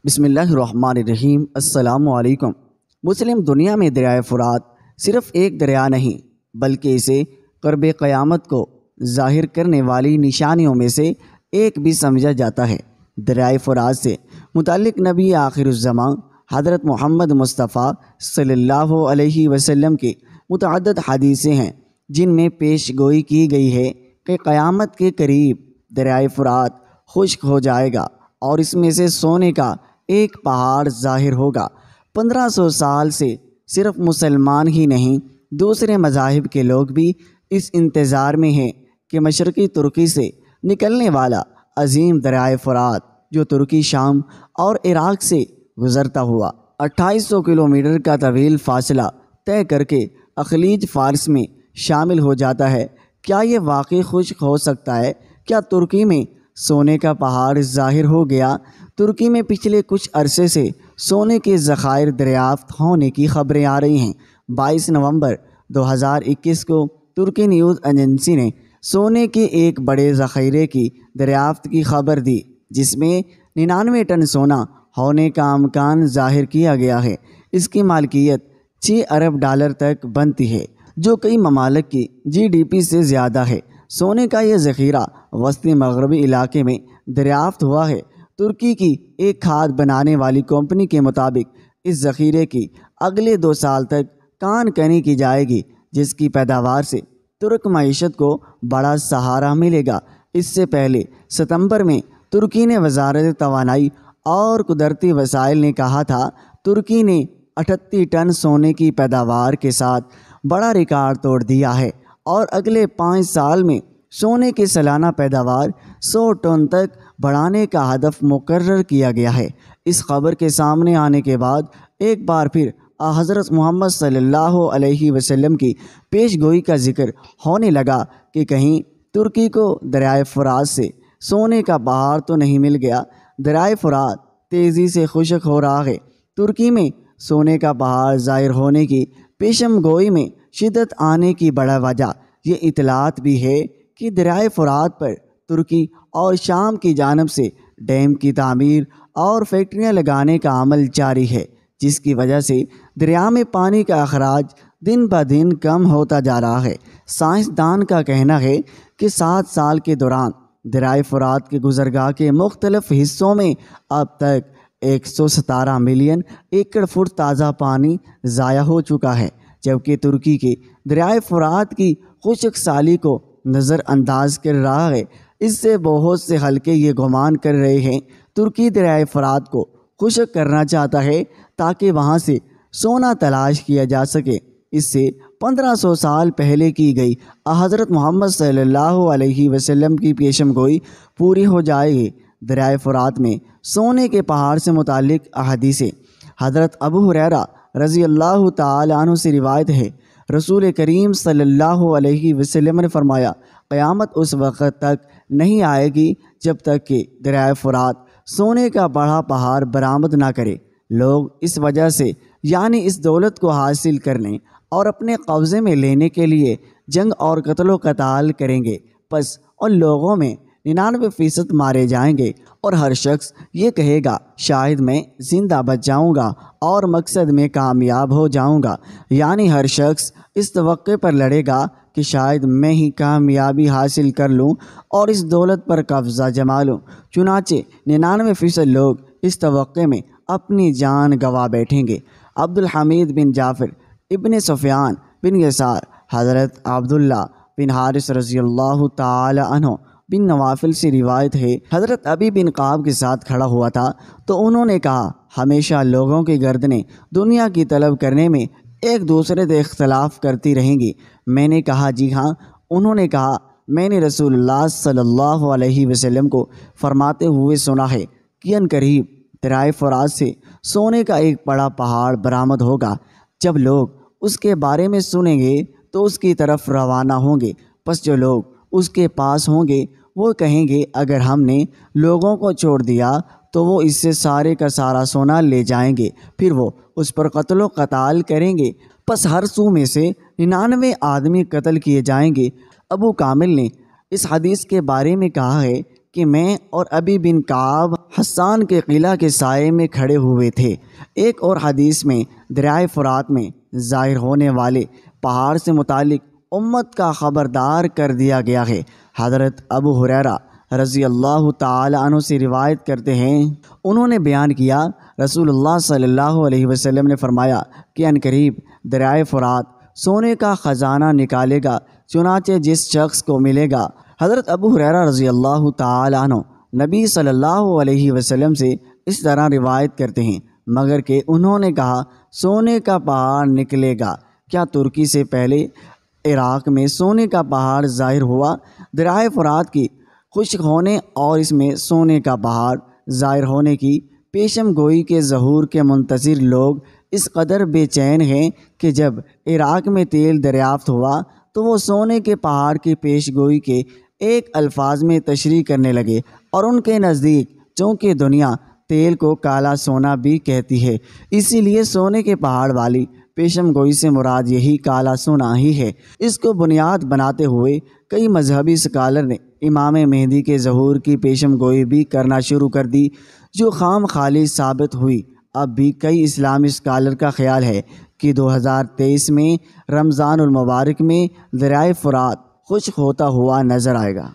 بسم اللہ الرحمن الرحیم۔ السلام علیکم۔ مسلم دنیا میں دریائے فرات صرف ایک دریا نہیں بلکہ اسے قرب قیامت کو ظاہر کرنے والی نشانیوں میں سے ایک بھی سمجھا جاتا ہے۔ دریائے فرات سے متعلق نبی آخر الزمان حضرت محمد مصطفیٰ صلی اللہ علیہ وسلم کی متعدد حدیثیں ہیں جن میں پیش گوئی کی گئی ہے کہ قیامت کے قریب دریائے فرات خشک ہو جائے گا اور اس میں سے سونے کا ایک پہاڑ ظاہر ہوگا۔ 1500 سال سے صرف مسلمان ہی نہیں دوسرے مذاہب کے لوگ بھی اس انتظار میں ہیں کہ مشرقی ترکی سے نکلنے والا عظیم دریائے فرات جو ترکی، شام اور عراق سے گزرتا ہوا 2800 کلومیٹر کا طویل فاصلہ طے کر کے اخلیج فارس میں شامل ہو جاتا ہے، کیا یہ واقعی خشک ہو سکتا ہے؟ کیا ترکی میں سونے کا پہاڑ ظاہر ہو گیا؟ ترکی میں پچھلے کچھ عرصے سے سونے کے ذخائر دریافت ہونے کی خبریں آ رہی ہیں۔ 22 نومبر 2021 کو ترکی نیوز ایجنسی نے سونے کے ایک بڑے ذخیرے کی دریافت کی خبر دی جس میں 99 ٹن سونا ہونے کا امکان ظاہر کیا گیا ہے۔ اس کی مالکیت 6 ارب ڈالر تک بنتی ہے جو کئی ممالک کی GDP سے زیادہ ہے۔ سونے کا یہ ذخیرہ وسطی مغربی علاقے میں دریافت ہوا ہے۔ ترکی کی ایک کھاد بنانے والی کمپنی کے مطابق اس ذخیرے کی اگلے 2 سال تک کان کنی کی جائے گی جس کی پیداوار سے ترک معیشت کو بڑا سہارا ملے گا۔ اس سے پہلے ستمبر میں ترکی نے وزارت توانائی اور قدرتی وسائل نے کہا تھا ترکی نے 38 ٹن سونے کی پیداوار کے ساتھ بڑا ریکارڈ توڑ دیا ہے اور اگلے 5 سال میں سونے کی سالانہ پیداوار 100 ٹن تک بڑھانے کا ہدف مقرر کیا گیا ہے۔ اس خبر کے سامنے آنے کے بعد ایک بار پھر حضرت محمد صلی اللہ علیہ وسلم کی پیش گوئی کا ذکر ہونے لگا کہ کہیں ترکی کو دریائے فرات سے سونے کا پہاڑ تو نہیں مل گیا۔ دریائے فرات تیزی سے خشک ہو رہا ہے۔ ترکی میں سونے کا پہاڑ ظاہر ہونے کی پیشم گوئی میں شدت آنے کی بڑا وجہ یہ اطلاعات بھی ہے کہ دریائے فرات پر ترکی اور شام کی جانب سے ڈیم کی تعمیر اور فیکٹریاں لگانے کا عمل جاری ہے جس کی وجہ سے دریا میں پانی کا اخراج دن بہ دن کم ہوتا جا رہا ہے۔ سائنسدان کا کہنا ہے کہ 7 سال کے دوران دریائے فرات کے گزرگاہ کے مختلف حصوں میں اب تک 117 ملین ایکڑ فٹ تازہ پانی ضائع ہو چکا ہے، جبکہ ترکی کے دریائے فرات کی خشک سالی کو نظر انداز کر رہا ہے۔ اس سے بہت سے حلقے یہ گمان کر رہے ہیں ترکی دریائے فرات کو خشک کرنا چاہتا ہے تاکہ وہاں سے سونا تلاش کیا جا سکے۔ اس سے 1500 سال پہلے کی گئی حضرت محمد صلی اللہ علیہ وسلم کی پیشن گوئی پوری ہو جائے گی۔ دریائے فرات میں سونے کے پہاڑ سے متعلق احادیث حضرت ابو ہریرہ رضی اللہ تعالی عنہ سے روایت ہے، رسول کریم صلی اللہ علیہ وسلم نے فرمایا قیامت اس وقت تک نہیں آئے گی جب تک کہ دریائے فرات سونے کا بڑا پہاڑ برآمد نہ کرے۔ لوگ اس وجہ سے یعنی اس دولت کو حاصل کرنے اور اپنے قبضے میں لینے کے لیے جنگ اور قتل و قتال کریں گے، پس ان لوگوں میں 99% مارے جائیں گے اور ہر شخص یہ کہے گا شاید میں زندہ بچ جاؤں گا اور مقصد میں کامیاب ہو جاؤں گا، یعنی ہر شخص اس توقع پر لڑے گا کہ شاید میں ہی کامیابی حاصل کر لوں اور اس دولت پر قبضہ جما لوں۔ چنانچہ 99% لوگ اس توقع میں اپنی جان گنوا بیٹھیں گے۔ عبد الحمید بن جعفر ابن سفیان بن یسار حضرت عبداللہ بن حارث رضی اللہ تعالی عنہ بن نوافل سے روایت ہے، حضرت ابی بن قعب کے ساتھ کھڑا ہوا تھا تو انہوں نے کہا ہمیشہ لوگوں کی گردنیں دنیا کی طلب کرنے میں ایک دوسرے سے اختلاف کرتی رہیں گی۔ میں نے کہا جی ہاں۔ انہوں نے کہا میں نے رسول اللہ صلی اللہ علیہ وسلم کو فرماتے ہوئے سنا ہے کہ عنقریب دریائے فرات سے سونے کا ایک بڑا پہاڑ برآمد ہوگا۔ جب لوگ اس کے بارے میں سنیں گے تو اس کی طرف روانہ ہوں گے، پس جو لوگ اس کے پاس ہوں گے وہ کہیں گے اگر ہم نے لوگوں کو چھوڑ دیا تو وہ اس سے سارے کا سارا سونا لے جائیں گے، پھر وہ اس پر قتل و قتال کریں گے، پس ہر سو میں سے 99 آدمی قتل کیے جائیں گے۔ ابو کامل نے اس حدیث کے بارے میں کہا ہے کہ میں اور ابی بن کعب حسان کے قلعہ کے سائے میں کھڑے ہوئے تھے۔ ایک اور حدیث میں دریائے فرات میں ظاہر ہونے والے پہاڑ سے متعلق امت کا خبردار کر دیا گیا ہے۔ حضرت ابو ہریرہ رضی اللہ تعالی عنہ سے روایت کرتے ہیں، انہوں نے بیان کیا، رسول اللہ صلی اللہ علیہ وسلم نے فرمایا کہ عنقریب دریائے فرات سونے کا خزانہ نکالے گا، چنانچہ جس شخص کو ملے گا۔ حضرت ابو ہریرہ رضی اللہ تعالی عنہ نبی صلی اللہ علیہ وسلم سے اس طرح روایت کرتے ہیں، مگر کہ انہوں نے کہا سونے کا پہاڑ نکلے گا۔ کیا ترکی سے پہلے عراق میں سونے کا پہاڑ ظاہر ہوا؟ دریائے فرات کی خشک ہونے اور اس میں سونے کا پہاڑ ظاہر ہونے کی پیشم گوئی کے ظہور کے منتظر لوگ اس قدر بے چین ہیں کہ جب عراق میں تیل دریافت ہوا تو وہ سونے کے پہاڑ کی پیش گوئی کے ایک الفاظ میں تشریح کرنے لگے، اور ان کے نزدیک چونکہ دنیا تیل کو کالا سونا بھی کہتی ہے، اسی لیے سونے کے پہاڑ والی پیشم گوئی سے مراد یہی کالا سونا ہی ہے۔ اس کو بنیاد بناتے ہوئے کئی مذہبی اسکالر نے امام مہدی کے ظہور کی پیشم گوئی بھی کرنا شروع کر دی، جو خام خالی ثابت ہوئی۔ اب بھی کئی اسلامی اسکالر کا خیال ہے کہ 2023 میں رمضان المبارک میں دریائے فرات خشک ہوتا ہوا نظر آئے گا۔